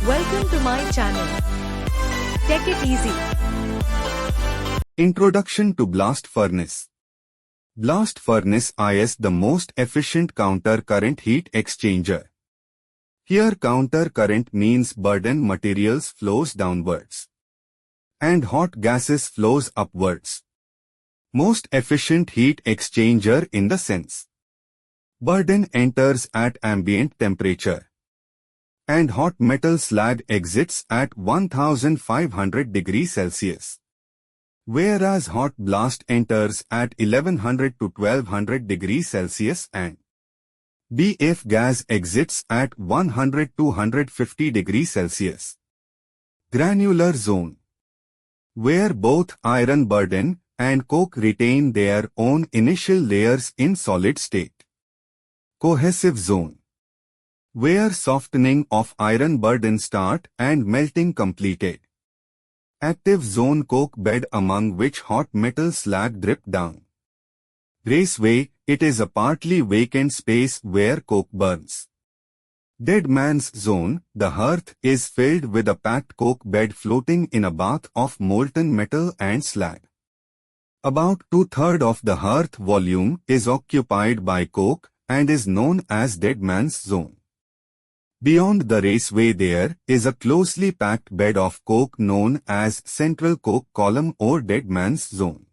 Welcome to my channel. Take it easy. Introduction to Blast Furnace. Blast furnace is the most efficient counter-current heat exchanger. Here counter-current means burden materials flows downwards and hot gases flows upwards. Most efficient heat exchanger in the sense. Burden enters at ambient temperature and hot metal slag exits at 1500 degrees Celsius. Whereas hot blast enters at 1100 to 1200 degrees Celsius and BF gas exits at 100 to 150 degrees Celsius. Granular zone, where both iron burden and coke retain their own initial layers in solid state. Cohessive zone, where softening of iron burden start and melting completed. Active zone coke bed among which hot metal slag drip down. Raceway, it is a partly vacant space where coke burns. Dead man's zone, the hearth is filled with a packed coke bed floating in a bath of molten metal and slag. About 2/3 of the hearth volume is occupied by coke and is known as dead man's zone. Beyond the raceway there is a closely packed bed of coke known as central coke column or dead man's zone.